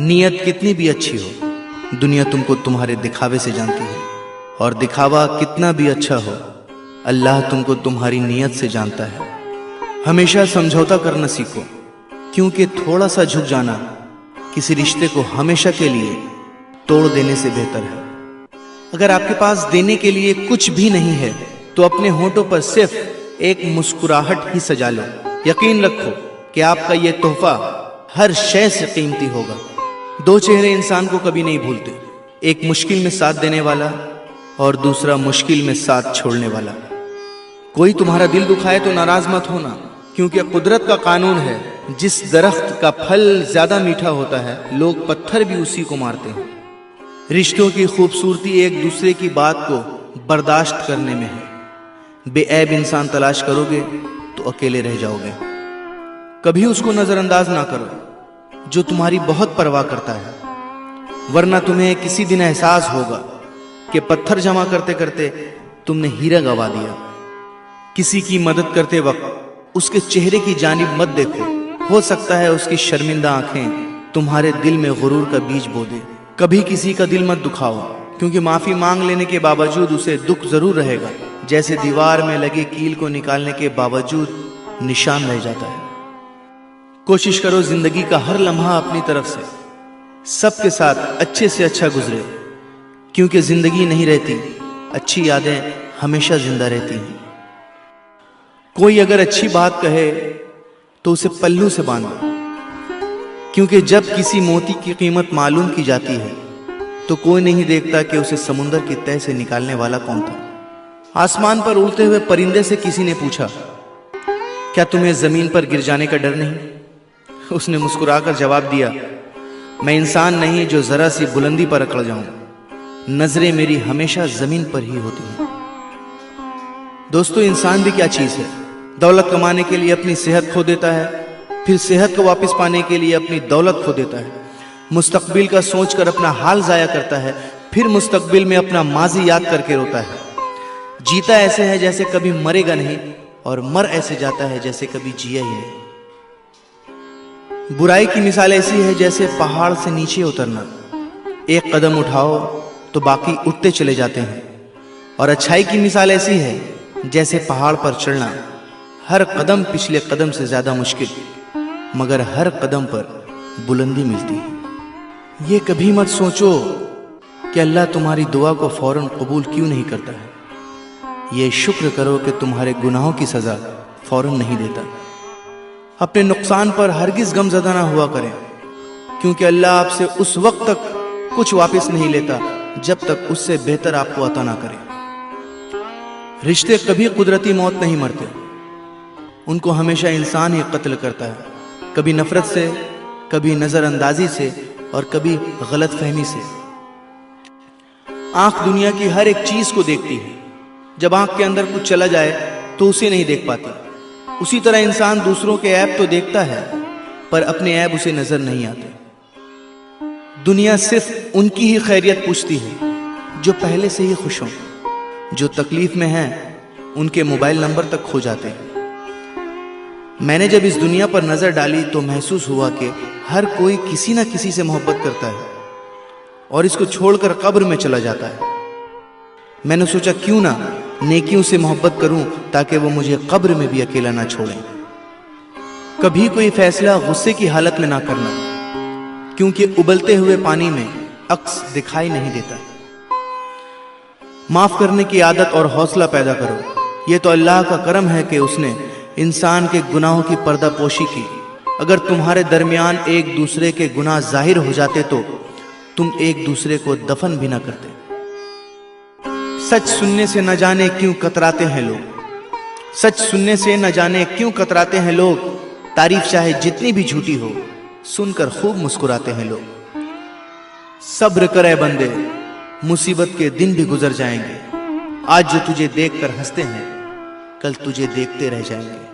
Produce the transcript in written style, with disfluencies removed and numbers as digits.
नीयत कितनी भी अच्छी हो, दुनिया तुमको तुम्हारे दिखावे से जानती है, और दिखावा कितना भी अच्छा हो, अल्लाह तुमको तुम्हारी नीयत से जानता है। हमेशा समझौता करना सीखो, क्योंकि थोड़ा सा झुक जाना किसी रिश्ते को हमेशा के लिए तोड़ देने से बेहतर है। अगर आपके पास देने के लिए कुछ भी नहीं है तो अपने होठों पर सिर्फ एक मुस्कुराहट ही सजा लो। यकीन रखो कि आपका यह तोहफा हर शय से कीमती होगा। दो चेहरे इंसान को कभी नहीं भूलते, एक मुश्किल में साथ देने वाला और दूसरा मुश्किल में साथ छोड़ने वाला। कोई तुम्हारा दिल दुखाए तो नाराज मत होना, क्योंकि कुदरत का कानून है, जिस दरख्त का फल ज्यादा मीठा होता है लोग पत्थर भी उसी को मारते हैं। रिश्तों की खूबसूरती एक दूसरे की बात को बर्दाश्त करने में है। बेऐब इंसान तलाश करोगे तो अकेले रह जाओगे। कभी उसको नजरअंदाज ना करो जो तुम्हारी बहुत परवाह करता है, वरना तुम्हें किसी दिन एहसास होगा कि पत्थर जमा करते करते तुमने हीरा गवा दिया। किसी की मदद करते वक्त उसके चेहरे की जानिब मत देखो, हो सकता है उसकी शर्मिंदा आंखें तुम्हारे दिल में गुरूर का बीज बो दे। कभी किसी का दिल मत दुखाओ, क्योंकि माफी मांग लेने के बावजूद उसे दुख जरूर रहेगा, जैसे दीवार में लगे कील को निकालने के बावजूद निशान रह जाता है। कोशिश करो जिंदगी का हर लम्हा अपनी तरफ से सबके साथ अच्छे से अच्छा गुजरे, क्योंकि जिंदगी नहीं रहती, अच्छी यादें हमेशा जिंदा रहती हैं। कोई अगर अच्छी बात कहे तो उसे पल्लू से बांधो, क्योंकि जब किसी मोती की कीमत मालूम की जाती है तो कोई नहीं देखता कि उसे समुंदर की तह से निकालने वाला कौन था। आसमान पर उड़ते हुए परिंदे से किसी ने पूछा, क्या तुम्हें जमीन पर गिर जाने का डर नहीं? उसने मुस्कुराकर जवाब दिया, मैं इंसान नहीं जो जरा सी बुलंदी पर अकड़ जाऊं, नजरें मेरी हमेशा जमीन पर ही होती हैं। दोस्तों, इंसान भी क्या चीज है? दौलत कमाने के लिए अपनी सेहत खो देता है, फिर सेहत को वापस पाने के लिए अपनी दौलत खो देता है। मुस्तकबिल का सोचकर अपना हाल जाया करता है, फिर मुस्तकबिल में अपना माजी याद करके रोता है। जीता ऐसे है जैसे कभी मरेगा नहीं, और मर ऐसे जाता है जैसे कभी जिया ही नहीं। बुराई की मिसाल ऐसी है जैसे पहाड़ से नीचे उतरना, एक कदम उठाओ तो बाकी उठते चले जाते हैं। और अच्छाई की मिसाल ऐसी है जैसे पहाड़ पर चढ़ना, हर कदम पिछले कदम से ज्यादा मुश्किल, मगर हर कदम पर बुलंदी मिलती है। ये कभी मत सोचो कि अल्लाह तुम्हारी दुआ को फौरन कबूल क्यों नहीं करता है। ये शुक्र करो कि तुम्हारे गुनाहों की सजा फौरन नहीं देता। अपने नुकसान पर हरगिज गमज़दा ना हुआ करें, क्योंकि अल्लाह आपसे उस वक्त तक कुछ वापस नहीं लेता जब तक उससे बेहतर आपको अता ना करे। रिश्ते कभी कुदरती मौत नहीं मरते, उनको हमेशा इंसान ही कत्ल करता है, कभी नफरत से, कभी नजरअंदाजी से, और कभी गलत फहमी से। आंख दुनिया की हर एक चीज को देखती है, जब आंख के अंदर कुछ चला जाए तो उसे नहीं देख पाती। उसी तरह इंसान दूसरों के ऐब तो देखता है, पर अपने ऐब उसे नजर नहीं आते। दुनिया सिर्फ उनकी ही खैरियत पूछती है जो पहले से ही खुश हों, जो तकलीफ में हैं उनके मोबाइल नंबर तक खो जाते हैं। मैंने जब इस दुनिया पर नजर डाली तो महसूस हुआ कि हर कोई किसी ना किसी से मोहब्बत करता है और इसको छोड़कर कब्र में चला जाता है। मैंने सोचा क्यों ना नेकियों से मोहब्बत करूं ताकि वो मुझे कब्र में भी अकेला ना छोड़ें। कभी कोई फैसला गुस्से की हालत में ना करना, क्योंकि उबलते हुए पानी में अक्स दिखाई नहीं देता। माफ करने की आदत और हौसला पैदा करो। ये तो अल्लाह का करम है कि उसने इंसान के गुनाहों की पर्दापोशी की। अगर तुम्हारे दरमियान एक दूसरे के गुनाह जाहिर हो जाते तो तुम एक दूसरे को दफन भी ना करते। सच सुनने से न जाने क्यों कतराते हैं लोग, सच सुनने से न जाने क्यों कतराते हैं लोग। तारीफ चाहे जितनी भी झूठी हो, सुनकर खूब मुस्कुराते हैं लोग। सब्र करे बंदे, मुसीबत के दिन भी गुजर जाएंगे। आज जो तुझे देखकर हंसते हैं, कल तुझे देखते रह जाएंगे।